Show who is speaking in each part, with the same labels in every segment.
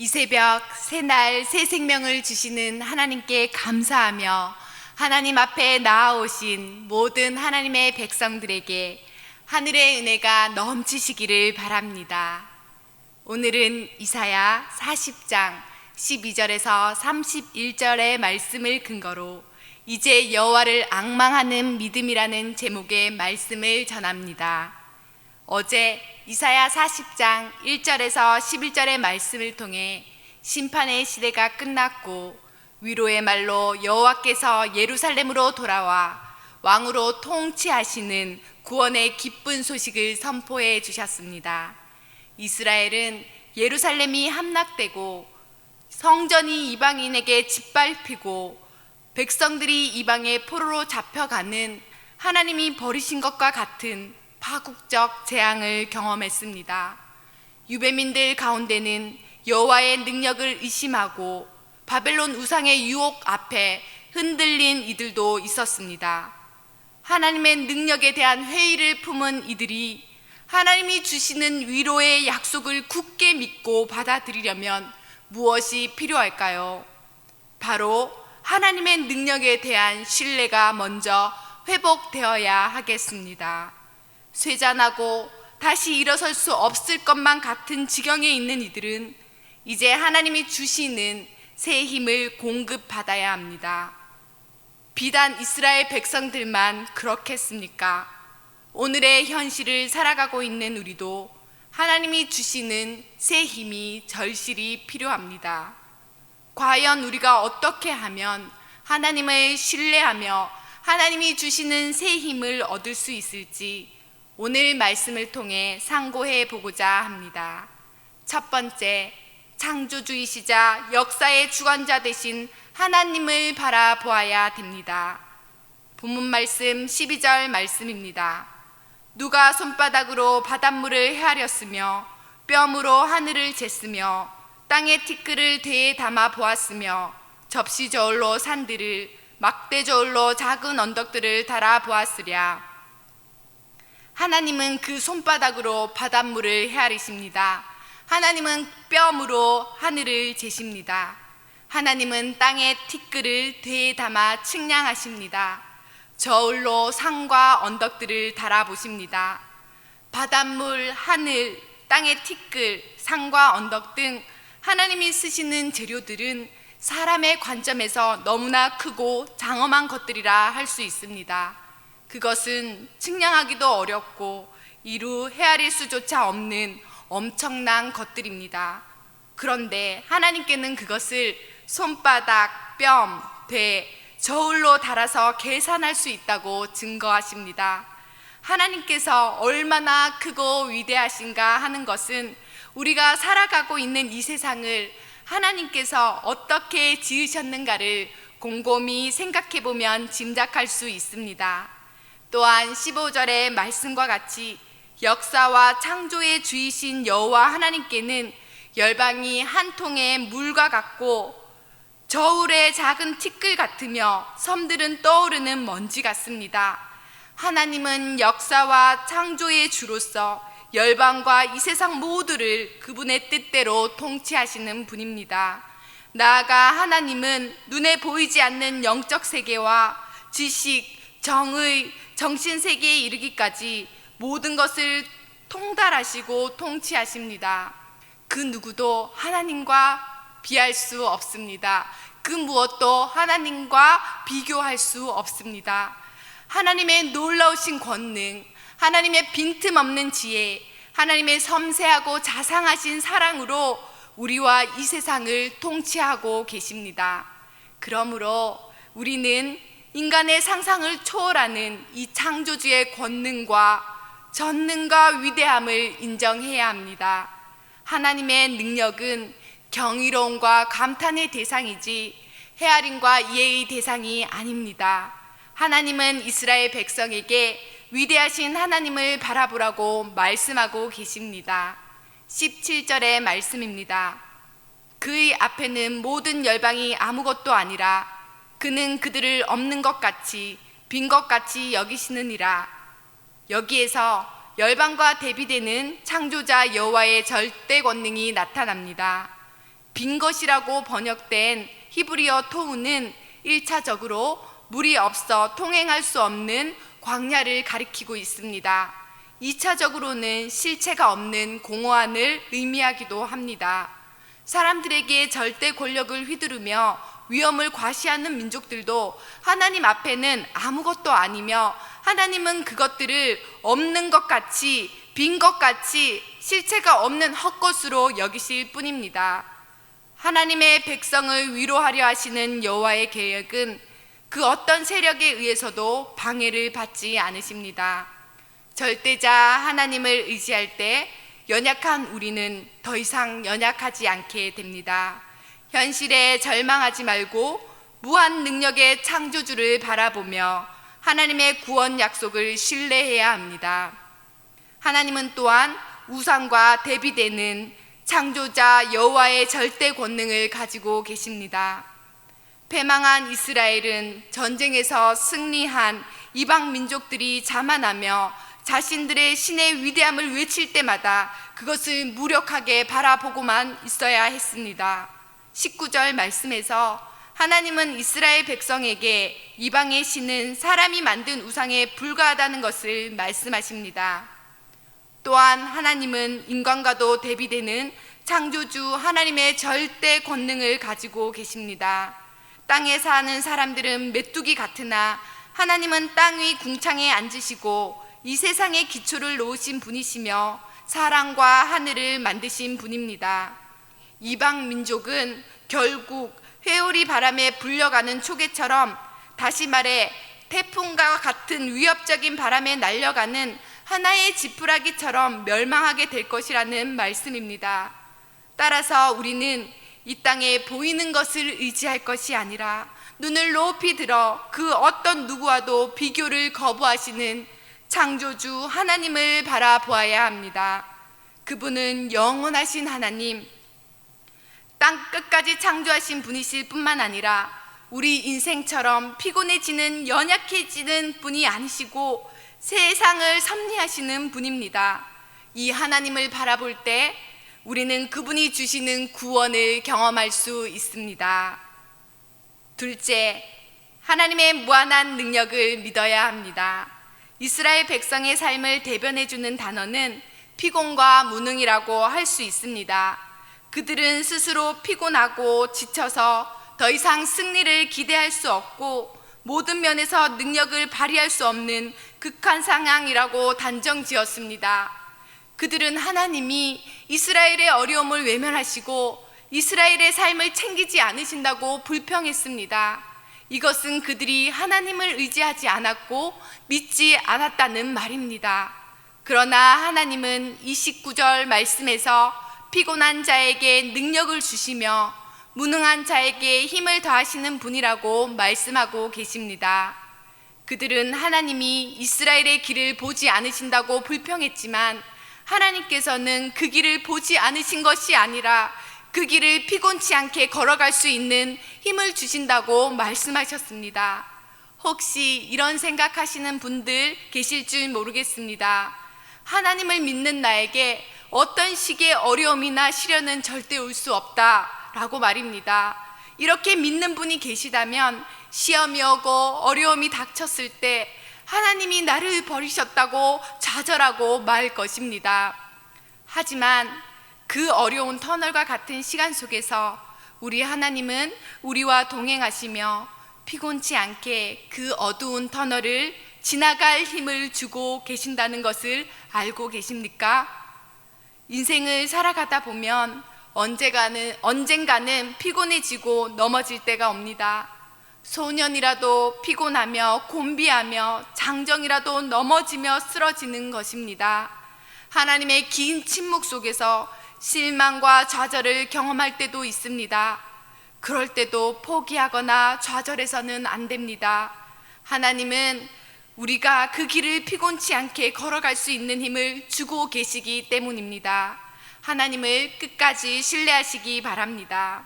Speaker 1: 이 새벽 새날 새 생명을 주시는 하나님께 감사하며 하나님 앞에 나아오신 모든 하나님의 백성들에게 하늘의 은혜가 넘치시기를 바랍니다. 오늘은 이사야 40장 12절에서 31절의 말씀을 근거로 이제 여호와를 앙망하는 믿음이라는 제목의 말씀을 전합니다. 어제 이사야 40장 1절에서 11절의 말씀을 통해 심판의 시대가 끝났고 위로의 말로 여호와께서 예루살렘으로 돌아와 왕으로 통치하시는 구원의 기쁜 소식을 선포해 주셨습니다. 이스라엘은 예루살렘이 함락되고 성전이 이방인에게 짓밟히고 백성들이 이방의 포로로 잡혀가는 하나님이 버리신 것과 같은 파국적 재앙을 경험했습니다. 유배민들 가운데는 여호와의 능력을 의심하고 바벨론 우상의 유혹 앞에 흔들린 이들도 있었습니다. 하나님의 능력에 대한 회의를 품은 이들이 하나님이 주시는 위로의 약속을 굳게 믿고 받아들이려면 무엇이 필요할까요? 바로 하나님의 능력에 대한 신뢰가 먼저 회복되어야 하겠습니다. 쇠잔하고 다시 일어설 수 없을 것만 같은 지경에 있는 이들은 이제 하나님이 주시는 새 힘을 공급받아야 합니다. 비단 이스라엘 백성들만 그렇겠습니까? 오늘의 현실을 살아가고 있는 우리도 하나님이 주시는 새 힘이 절실히 필요합니다. 과연 우리가 어떻게 하면 하나님을 신뢰하며 하나님이 주시는 새 힘을 얻을 수 있을지 오늘 말씀을 통해 상고해 보고자 합니다. 첫 번째, 창조주이시자 역사의 주관자 되신 하나님을 바라보아야 됩니다. 본문 말씀 12절 말씀입니다. 누가 손바닥으로 바닷물을 헤아렸으며 뼘으로 하늘을 쟀으며 땅의 티끌을 대에 담아 보았으며 접시 저울로 산들을 막대 저울로 작은 언덕들을 달아 보았으랴. 하나님은 그 손바닥으로 바닷물을 헤아리십니다. 하나님은 뼘으로 하늘을 재십니다. 하나님은 땅의 티끌을 대에 담아 측량하십니다. 저울로 산과 언덕들을 달아보십니다. 바닷물, 하늘, 땅의 티끌, 산과 언덕 등 하나님이 쓰시는 재료들은 사람의 관점에서 너무나 크고 장엄한 것들이라 할 수 있습니다. 그것은 측량하기도 어렵고 이루 헤아릴 수조차 없는 엄청난 것들입니다. 그런데 하나님께는 그것을 손바닥, 뼘, 대, 저울로 달아서 계산할 수 있다고 증거하십니다. 하나님께서 얼마나 크고 위대하신가 하는 것은 우리가 살아가고 있는 이 세상을 하나님께서 어떻게 지으셨는가를 곰곰이 생각해 보면 짐작할 수 있습니다. 또한 15절의 말씀과 같이 역사와 창조의 주이신 여호와 하나님께는 열방이 한 통의 물과 같고 저울의 작은 티끌 같으며 섬들은 떠오르는 먼지 같습니다. 하나님은 역사와 창조의 주로서 열방과 이 세상 모두를 그분의 뜻대로 통치하시는 분입니다. 나아가 하나님은 눈에 보이지 않는 영적 세계와 지식, 정의, 정신세계에 이르기까지 모든 것을 통달하시고 통치하십니다. 그 누구도 하나님과 비할 수 없습니다. 그 무엇도 하나님과 비교할 수 없습니다. 하나님의 놀라우신 권능, 하나님의 빈틈없는 지혜, 하나님의 섬세하고 자상하신 사랑으로 우리와 이 세상을 통치하고 계십니다. 그러므로 우리는 인간의 상상을 초월하는 이 창조주의 권능과 전능과 위대함을 인정해야 합니다. 하나님의 능력은 경이로움과 감탄의 대상이지 헤아림과 이해의 대상이 아닙니다. 하나님은 이스라엘 백성에게 위대하신 하나님을 바라보라고 말씀하고 계십니다. 17절의 말씀입니다. 그의 앞에는 모든 열방이 아무것도 아니라 그는 그들을 없는 것 같이 빈 것 같이 여기시느니라. 여기에서 열방과 대비되는 창조자 여호와의 절대 권능이 나타납니다. 빈 것이라고 번역된 히브리어 토우는 1차적으로 물이 없어 통행할 수 없는 광야를 가리키고 있습니다. 2차적으로는 실체가 없는 공허함을 의미하기도 합니다. 사람들에게 절대 권력을 휘두르며 위험을 과시하는 민족들도 하나님 앞에는 아무것도 아니며 하나님은 그것들을 없는 것 같이, 빈 것 같이 실체가 없는 헛것으로 여기실 뿐입니다. 하나님의 백성을 위로하려 하시는 여호와의 계획은 그 어떤 세력에 의해서도 방해를 받지 않으십니다. 절대자 하나님을 의지할 때 연약한 우리는 더 이상 연약하지 않게 됩니다. 현실에 절망하지 말고 무한 능력의 창조주를 바라보며 하나님의 구원 약속을 신뢰해야 합니다. 하나님은 또한 우상과 대비되는 창조자 여호와의 절대 권능을 가지고 계십니다. 패망한 이스라엘은 전쟁에서 승리한 이방 민족들이 자만하며 자신들의 신의 위대함을 외칠 때마다 그것을 무력하게 바라보고만 있어야 했습니다. 19절 말씀에서 하나님은 이스라엘 백성에게 이방의 신은 사람이 만든 우상에 불과하다는 것을 말씀하십니다. 또한 하나님은 인간과도 대비되는 창조주 하나님의 절대 권능을 가지고 계십니다. 땅에 사는 사람들은 메뚜기 같으나 하나님은 땅 위 궁창에 앉으시고 이 세상의 기초를 놓으신 분이시며 사랑과 하늘을 만드신 분입니다. 이방 민족은 결국 회오리 바람에 불려가는 초계처럼, 다시 말해 태풍과 같은 위협적인 바람에 날려가는 하나의 지푸라기처럼 멸망하게 될 것이라는 말씀입니다. 따라서 우리는 이 땅에 보이는 것을 의지할 것이 아니라 눈을 높이 들어 그 어떤 누구와도 비교를 거부하시는 창조주 하나님을 바라보아야 합니다. 그분은 영원하신 하나님, 땅 끝까지 창조하신 분이실 뿐만 아니라 우리 인생처럼 피곤해지는, 연약해지는 분이 아니시고 세상을 섭리하시는 분입니다. 이 하나님을 바라볼 때 우리는 그분이 주시는 구원을 경험할 수 있습니다. 둘째, 하나님의 무한한 능력을 믿어야 합니다. 이스라엘 백성의 삶을 대변해주는 단어는 피곤과 무능이라고 할 수 있습니다. 그들은 스스로 피곤하고 지쳐서 더 이상 승리를 기대할 수 없고 모든 면에서 능력을 발휘할 수 없는 극한 상황이라고 단정 지었습니다. 그들은 하나님이 이스라엘의 어려움을 외면하시고 이스라엘의 삶을 챙기지 않으신다고 불평했습니다. 이것은 그들이 하나님을 의지하지 않았고 믿지 않았다는 말입니다. 그러나 하나님은 29절 말씀에서 피곤한 자에게 능력을 주시며 무능한 자에게 힘을 더하시는 분이라고 말씀하고 계십니다. 그들은 하나님이 이스라엘의 길을 보지 않으신다고 불평했지만 하나님께서는 그 길을 보지 않으신 것이 아니라 그 길을 피곤치 않게 걸어갈 수 있는 힘을 주신다고 말씀하셨습니다. 혹시 이런 생각하시는 분들 계실 줄 모르겠습니다. 하나님을 믿는 나에게 어떤 식의 어려움이나 시련은 절대 올 수 없다라고 말입니다. 이렇게 믿는 분이 계시다면 시험이 오고 어려움이 닥쳤을 때 하나님이 나를 버리셨다고 좌절하고 말 것입니다. 하지만 그 어려운 터널과 같은 시간 속에서 우리 하나님은 우리와 동행하시며 피곤치 않게 그 어두운 터널을 지나갈 힘을 주고 계신다는 것을 알고 계십니까? 인생을 살아가다 보면 언젠가는 피곤해지고 넘어질 때가 옵니다. 소년이라도 피곤하며 곤비하며 장정이라도 넘어지며 쓰러지는 것입니다. 하나님의 긴 침묵 속에서 실망과 좌절을 경험할 때도 있습니다. 그럴 때도 포기하거나 좌절해서는 안 됩니다. 하나님은 우리가 그 길을 피곤치 않게 걸어갈 수 있는 힘을 주고 계시기 때문입니다. 하나님을 끝까지 신뢰하시기 바랍니다.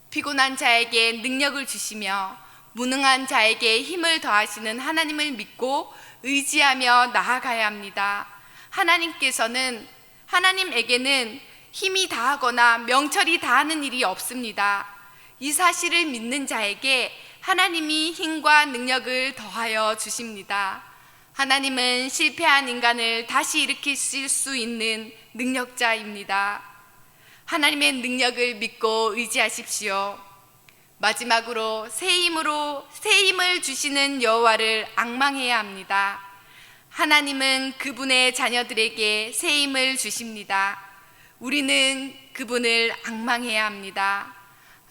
Speaker 1: 피곤한 자에게 능력을 주시며 무능한 자에게 힘을 더하시는 하나님을 믿고 의지하며 나아가야 합니다. 하나님에게는 힘이 다하거나 명철이 다하는 일이 없습니다. 이 사실을 믿는 자에게 하나님이 힘과 능력을 더하여 주십니다. 하나님은 실패한 인간을 다시 일으키실 수 있는 능력자입니다. 하나님의 능력을 믿고 의지하십시오. 마지막으로 새 힘을 주시는 여호와를 앙망해야 합니다. 하나님은 그분의 자녀들에게 새 힘을 주십니다. 우리는 그분을 앙망해야 합니다.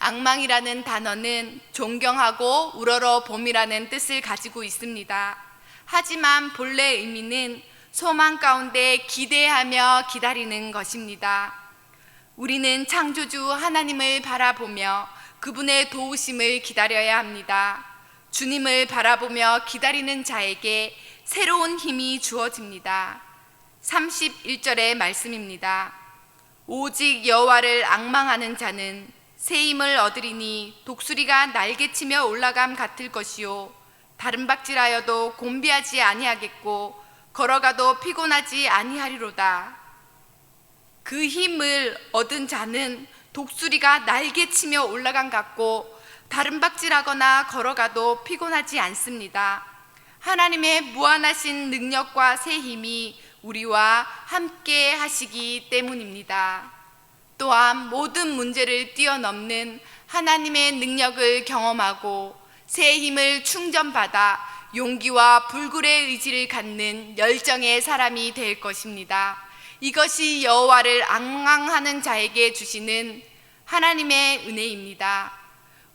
Speaker 1: 앙망이라는 단어는 존경하고 우러러 봄이라는 뜻을 가지고 있습니다. 하지만 본래 의미는 소망 가운데 기대하며 기다리는 것입니다. 우리는 창조주 하나님을 바라보며 그분의 도우심을 기다려야 합니다. 주님을 바라보며 기다리는 자에게 새로운 힘이 주어집니다. 31절의 말씀입니다. 오직 여호와를 앙망하는 자는 새 힘을 얻으리니 독수리가 날개치며 올라감 같을 것이요 다름박질하여도 곤비하지 아니하겠고 걸어가도 피곤하지 아니하리로다. 그 힘을 얻은 자는 독수리가 날개치며 올라감 같고 다름박질하거나 걸어가도 피곤하지 않습니다. 하나님의 무한하신 능력과 새 힘이 우리와 함께 하시기 때문입니다. 또한 모든 문제를 뛰어넘는 하나님의 능력을 경험하고 새 힘을 충전받아 용기와 불굴의 의지를 갖는 열정의 사람이 될 것입니다. 이것이 여호와를 앙망하는 자에게 주시는 하나님의 은혜입니다.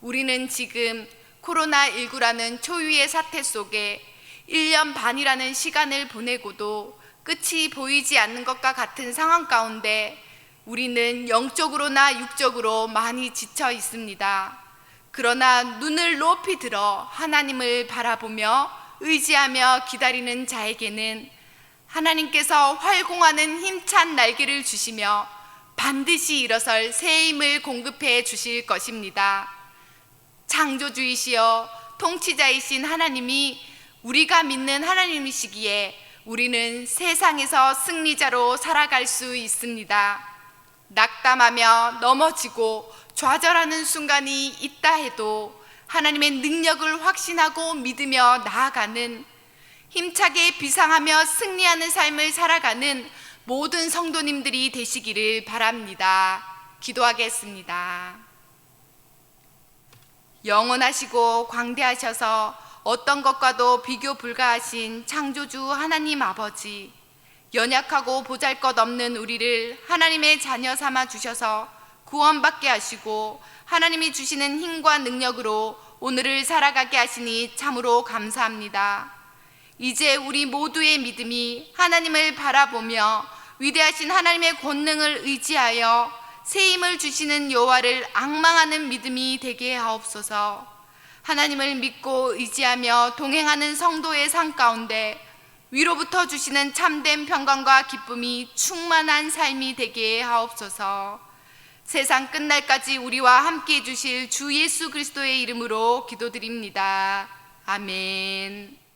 Speaker 1: 우리는 지금 코로나19라는 초유의 사태 속에 1년 반이라는 시간을 보내고도 끝이 보이지 않는 것과 같은 상황 가운데 우리는 영적으로나 육적으로 많이 지쳐 있습니다. 그러나 눈을 높이 들어 하나님을 바라보며 의지하며 기다리는 자에게는 하나님께서 활공하는 힘찬 날개를 주시며 반드시 일어설 새 힘을 공급해 주실 것입니다. 창조주이시여 통치자이신 하나님이 우리가 믿는 하나님이시기에 우리는 세상에서 승리자로 살아갈 수 있습니다. 낙담하며 넘어지고 좌절하는 순간이 있다 해도 하나님의 능력을 확신하고 믿으며 나아가는 힘차게 비상하며 승리하는 삶을 살아가는 모든 성도님들이 되시기를 바랍니다. 기도하겠습니다. 영원하시고 광대하셔서 어떤 것과도 비교 불가하신 창조주 하나님 아버지, 연약하고 보잘것없는 우리를 하나님의 자녀 삼아 주셔서 구원받게 하시고 하나님이 주시는 힘과 능력으로 오늘을 살아가게 하시니 참으로 감사합니다. 이제 우리 모두의 믿음이 하나님을 바라보며 위대하신 하나님의 권능을 의지하여 새 힘을 주시는 여호와를 앙망하는 믿음이 되게 하옵소서. 하나님을 믿고 의지하며 동행하는 성도의 삶 가운데 위로부터 주시는 참된 평강과 기쁨이 충만한 삶이 되게 하옵소서. 세상 끝날까지 우리와 함께 해주실 주 예수 그리스도의 이름으로 기도드립니다. 아멘.